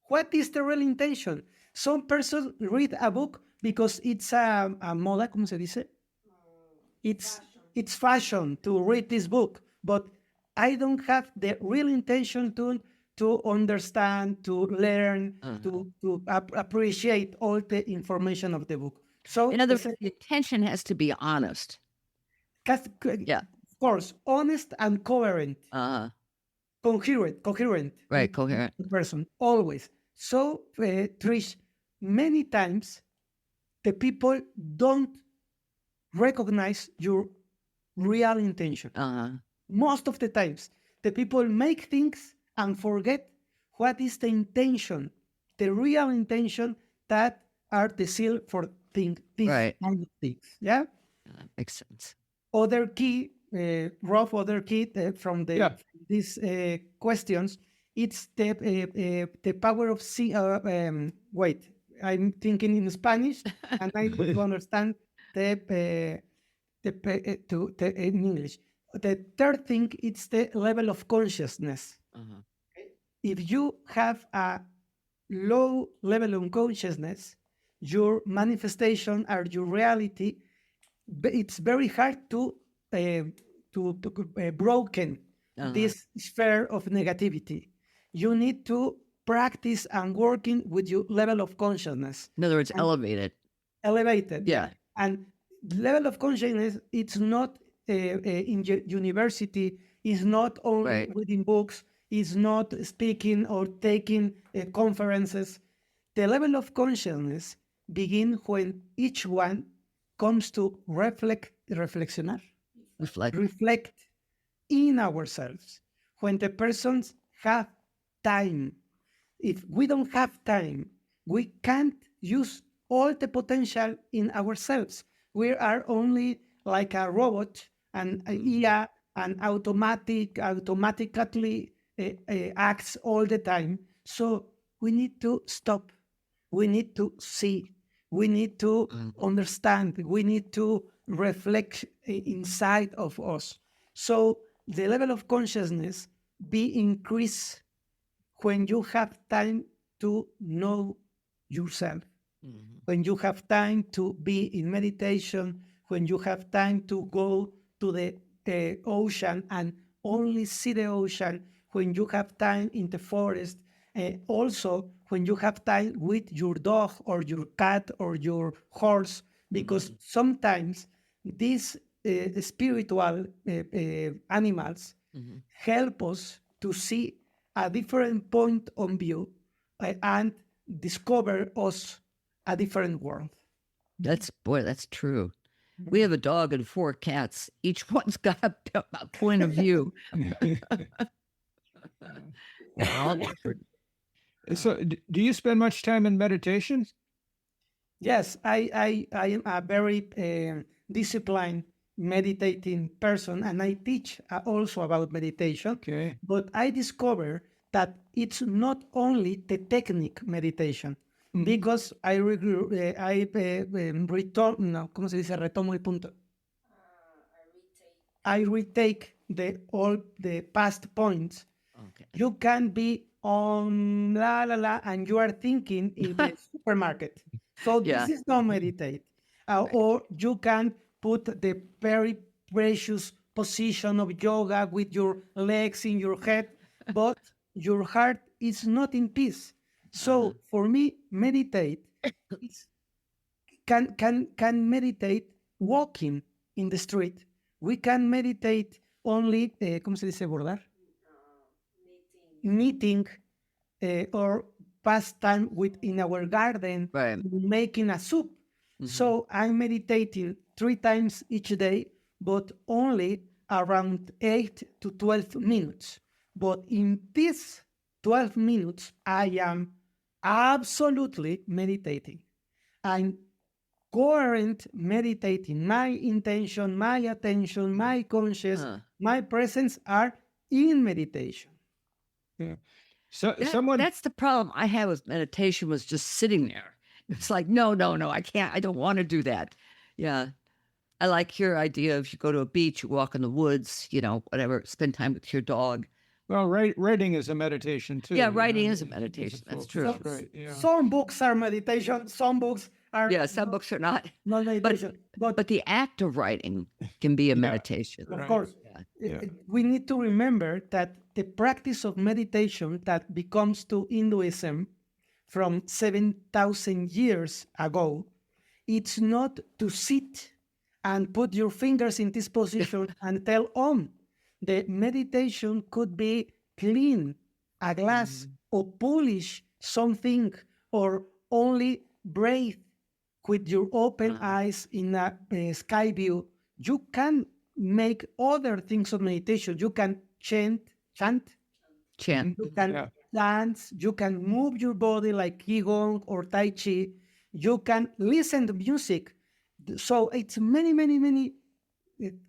what is the real intention? Some persons read a book because it's a moda, ¿cómo se dice? It's fashion to read this book, but I don't have the real intention to understand, to learn, to appreciate all the information of the book. So, In other words, the intention has to be honest. Yeah. of course, honest and coherent, coherent, Right, coherent. person always. So, Trish, many times the people don't recognize your real intention. Most of the times, the people make things and forget what is the intention, the real intention that are the seal for these Right. kind of things. Yeah. Makes sense. Other key, Rob, other key from these questions, it's the power of wait, I'm thinking in Spanish, and I need to understand in English. The third thing, it's the level of consciousness. If you have a low level of consciousness, your manifestation or your reality, it's very hard to broken this sphere of negativity. You need to practice and working with your level of consciousness. In other words, elevated. Elevated. Yeah. And level of consciousness, it's not in university, is not only reading books, is not speaking or taking conferences. The level of consciousness begin when each one comes to reflexionar, reflect in ourselves. When the persons have time, if we don't have time, we can't use all the potential in ourselves. We are only like a robot and IA and automatically acts all the time. So we need to stop. We need to see. We need to understand. We need to reflect inside of us. So the level of consciousness be increased when you have time to know yourself, when you have time to be in meditation, when you have time to go to the ocean and only see the ocean, when you have time in the forest, also when you have time with your dog or your cat or your horse, because sometimes these spiritual animals help us to see a different point of view and discover us a different world. That's true. We have a dog and 4 cats. Each one's got a point of view. All different. So, do you spend much time in meditation? Yes, I am a very disciplined meditating person, and I teach also about meditation. Okay. But I discover that it's not only the technique meditation, because I return, no, ¿cómo se dice? Retomo el punto. I retake all the past points. Okay. You can be on la la la, and you are thinking in the supermarket. So Yeah. this is not meditate. Or you can put the very precious position of yoga with your legs in your head, but your heart is not in peace. So for me, meditate is can meditate walking in the street. We can meditate only, ¿cómo se dice bordar? Knitting or pass time in our garden, Right. making a soup. So I'm meditating 3 times each day, but only around 8 to 12 minutes. But in these 12 minutes, I am absolutely meditating. I'm coherent meditating. My intention, my attention, my conscious, my presence are in meditation. Yeah. So someone That's the problem I had with meditation, was just sitting there. It's like, no, I can't. I don't want to do that. Yeah. I like your idea of you go to a beach, you walk in the woods, whatever, spend time with your dog. Well, writing is a meditation too. Yeah, writing is a meditation. That's true. That's right. Yeah. Some books are meditation, some books are Yeah, some books are not. not meditation. But the act of writing can be a meditation. Of course, Yeah. we need to remember that the practice of meditation that becomes to Hinduism from 7,000 years ago, it's not to sit and put your fingers in this position and tell Om. The meditation could be clean a glass or polish something, or only breathe with your open eyes in a sky view. You can make other things of meditation. You can chant, you can dance, you can move your body like Qigong or Tai Chi. You can listen to music. So it's many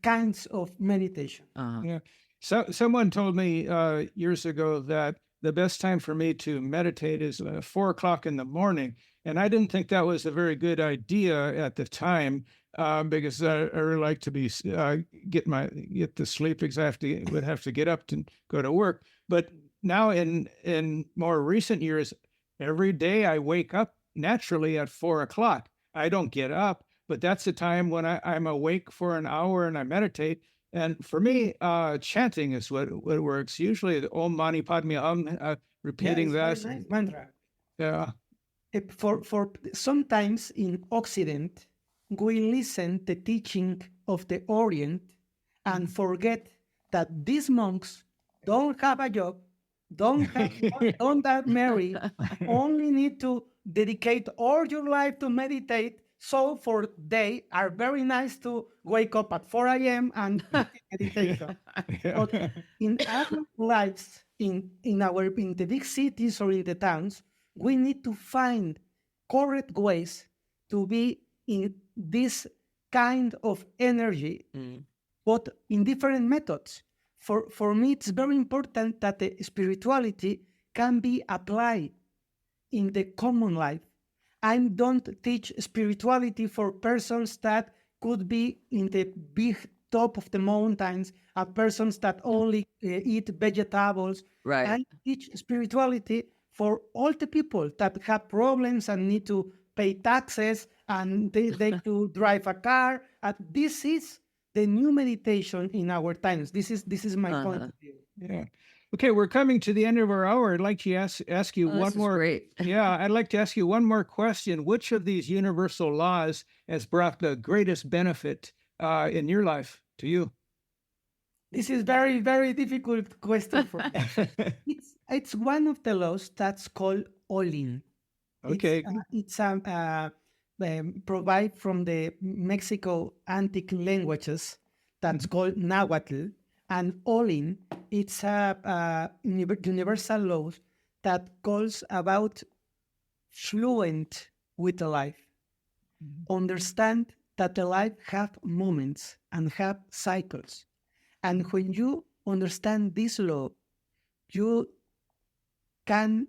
kinds of meditation. Yeah. So someone told me years ago that the best time for me to meditate is 4 o'clock in the morning. And I didn't think that was a very good idea at the time, because I really like to be get the sleep, because would have to get up to go to work. But now in more recent years, every day I wake up naturally at 4 o'clock. I don't get up, but that's the time when I'm awake for an hour and I meditate. And for me, chanting is what works. Usually the Om Mani Padme Hum, repeating that. Very nice mantra. Yeah. For sometimes in Occident, we listen the teaching of the Orient and forget that these monks don't have a job, don't get married, only need to dedicate all your life to meditate. So for they are very nice to wake up at 4 a.m. and meditation. But in our lives, in the big cities or in the towns, we need to find correct ways to be in this kind of energy, but in different methods. For me, it's very important that the spirituality can be applied in the common life. I don't teach spirituality for persons that could be in the big top of the mountains, persons that only eat vegetables. Right. I teach spirituality for all the people that have problems and need to pay taxes and they to drive a car. This is the new meditation in our times. This is my point of view. Yeah. Okay, we're coming to the end of our hour. I'd like to ask you one more. Great. Yeah, I'd like to ask you one more question. Which of these universal laws has brought the greatest benefit in your life to you? This is very, very difficult question for me. It's one of the laws that's called all-in. Okay. It's provide from the Mexico antique languages that's called Nahuatl, and all-in. It's a universal law that calls about fluent with the life. Understand that the life have moments and have cycles. And when you understand this law, you can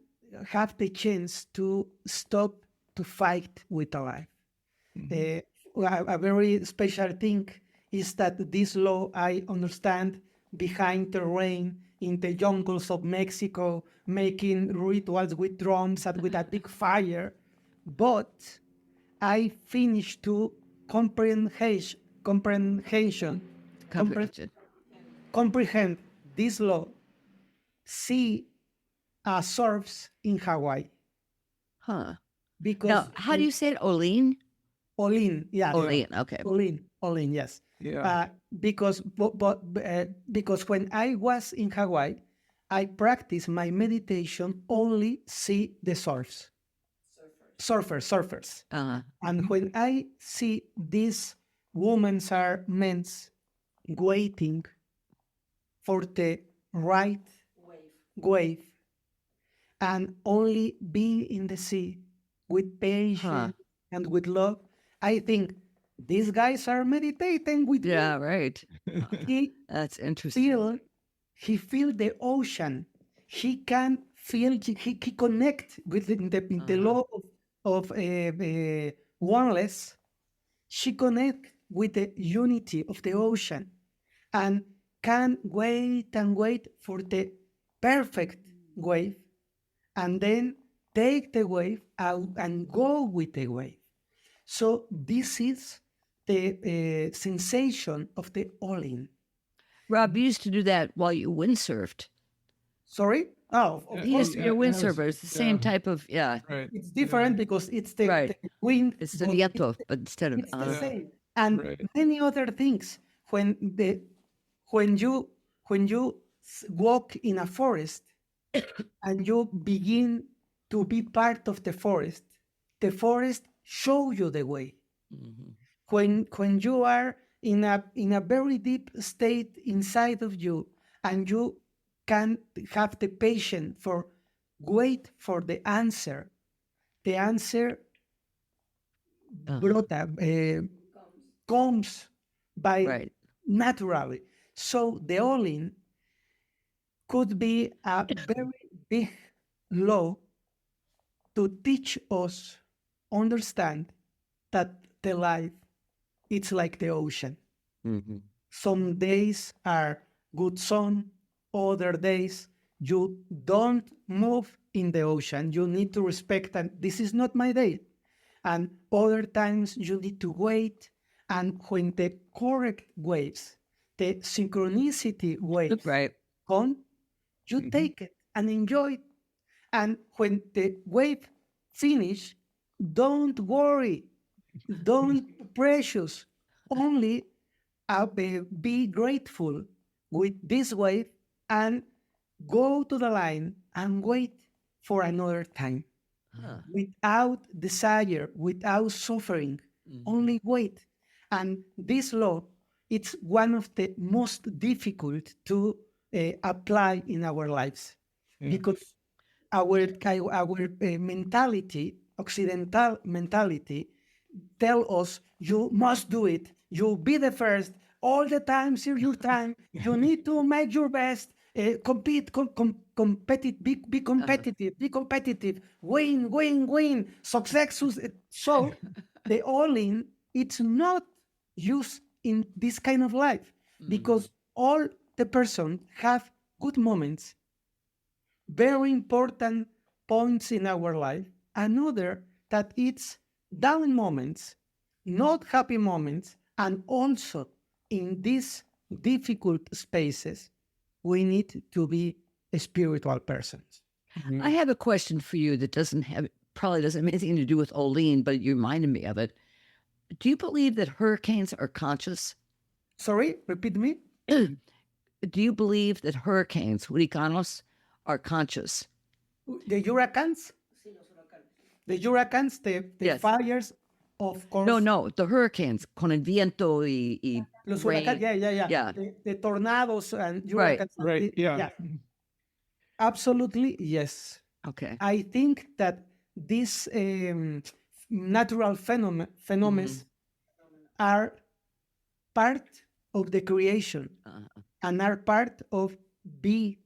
have the chance to stop to fight with the life. A very special thing is that this law I understand behind the rain in the jungles of Mexico, making rituals with drums and with a big fire. But I finished to comprehension, Comprehension. comprehend this law, see surfs in Hawaii Huh. because Now, how do you say it? Olean? Olin, yeah, Olean. Okay. Olin, yes. Yeah. Because because when I was in Hawaii, I practiced my meditation only see the surfers. Uh, And when I see these women are men's waiting for the right wave and only being in the sea with patience and with love, I think these guys are meditating with me. yeah, right. He That's interesting. feel the ocean. He can feel he connect with the law of oneness. She connect with the unity of the ocean and can wait and wait for the perfect wave and then take the wave out and go with the wave. So this is the sensation of the all-in. Rob, you used to do that while you windsurfed. Sorry? Oh, of You course. used to be a windsurfer. It's the same type of, yeah. Right. It's different because it's the, Right. the wind. It's the but viento, but instead of, it's the same. And Right. many other things. When you walk in a forest and you begin to be part of the forest show you the way. When you are in a very deep state inside of you and you can have the patience for wait for the answer brota, comes by right. naturally. So the all-in could be a very big law to teach us understand that the life it's like the ocean. Some days are good sun, other days you don't move in the ocean. You need to respect that this is not my day. And other times you need to wait. And when the correct waves, the synchronicity waves Right. come, you take it and enjoy it. And when the wave finish, don't worry, don't precious, only be grateful with this wave and go to the line and wait for another time without desire, without suffering, only wait. And this law, it's one of the most difficult to apply in our lives because our mentality, Occidental mentality, tell us you must do it. You be the first all the time. Serve your time. You need to make your best. Compete, competitive, be competitive, be competitive. Win, win, win. Success. So the all-in, it's not used in this kind of life because all the person have good moments, very important points in our life. Another that it's down moments, not happy moments, and also in these difficult spaces, we need to be spiritual persons. I have a question for you that probably doesn't have anything to do with Olean, but you reminded me of it. Do you believe that hurricanes are conscious? Sorry, repeat me. do you believe that hurricanes, huracanos, are conscious? The hurricanes, the Yes. fires, of course. No, the hurricanes con el viento y Los rain. huracanes, yeah. Yeah. The tornadoes and Right. hurricanes. Right. Yeah. Absolutely, yes. Okay. I think that these natural phenomena are part of the creation and are part of be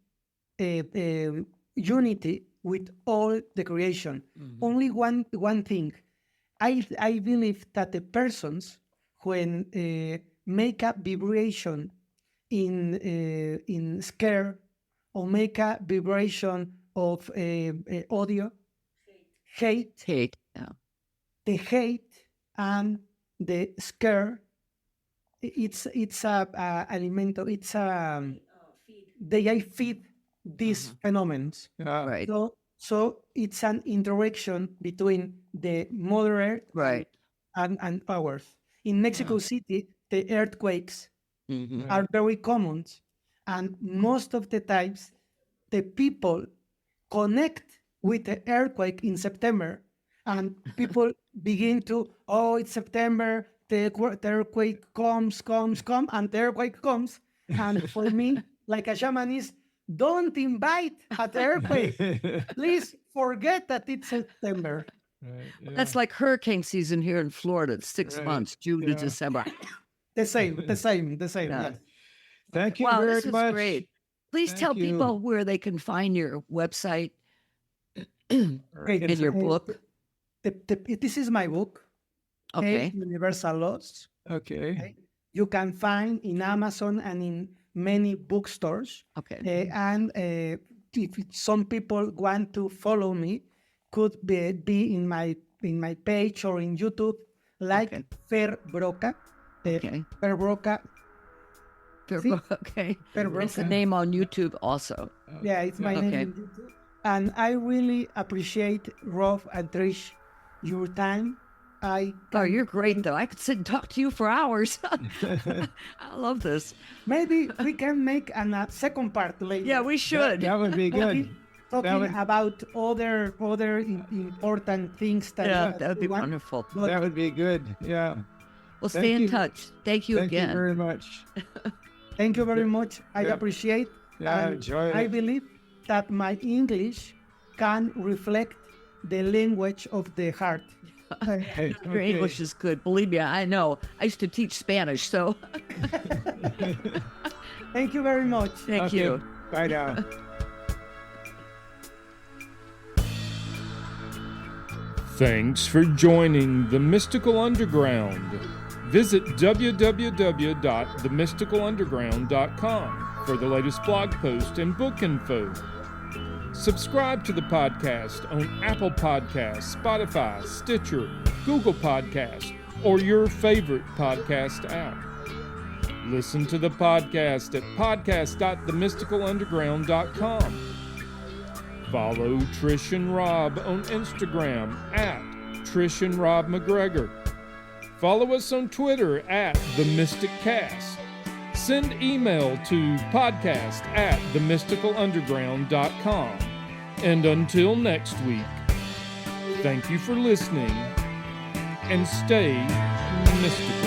unity with all the creation. Only one thing. I believe that the persons when make a vibration in scare or make a vibration of audio, hate, Hate. Yeah. the hate and the scare, it's a alimento, it's a they feed these phenomena. Yeah. Right. So it's an interaction between the Mother Earth Right. and ours. In Mexico City, the earthquakes Mhm. are very common, and most of the times, the people connect with the earthquake in September, and people begin to, oh, it's September, the earthquake comes, and the earthquake comes. And for me, like a shamanist, don't invite an earthquake. Please forget that it's September. Right. Yeah. That's like hurricane season here in Florida. It's 6 Right. months, June to Yeah. December. The same. Yeah. Yes. Thank you Wow, very this is much. great. Please Thank tell you. people where they can find your website Great. and your book. This is my book, Okay. Universal Laws. Okay. You can find in Amazon and in many bookstores. Okay. And if some people want to follow me, could be in my page or in YouTube, like Okay. Fer Broca. Okay. Fer Broca. Fer See? Broca, okay. Fer It's the Broca. name on YouTube also. Yeah, it's my name Okay. in YouTube. And I really appreciate, Rob and Trish, your time. Oh, you're great, though. I could sit and talk to you for hours. I love this. Maybe we can make a second part later. Yeah, we should. That would be good. Talking would- about other important things that Yeah, that that would we be want. wonderful. But That would be good. Yeah. Well, Thank stay in you. touch. Thank you Thank again. you very much. thank you very much. I Yeah. appreciate. Yeah, I and enjoyed I it. believe that my English can reflect the language of the heart. Hey, Your okay. English is good. Believe me, I know. I used to teach Spanish, so Thank you very much. thank Okay. you. Bye now. Thanks for joining the Mystical Underground. Visit www.themysticalunderground.com for the latest blog post and book info. Subscribe to the podcast on Apple Podcasts, Spotify, Stitcher, Google Podcasts, or your favorite podcast app. Listen to the podcast at podcast.themysticalunderground.com. Follow Trish and Rob on Instagram at Trish and Rob McGregor. Follow us on Twitter at The Mystic Cast. Send email to podcast@themysticalunderground.com. And until next week, thank you for listening and stay mystical.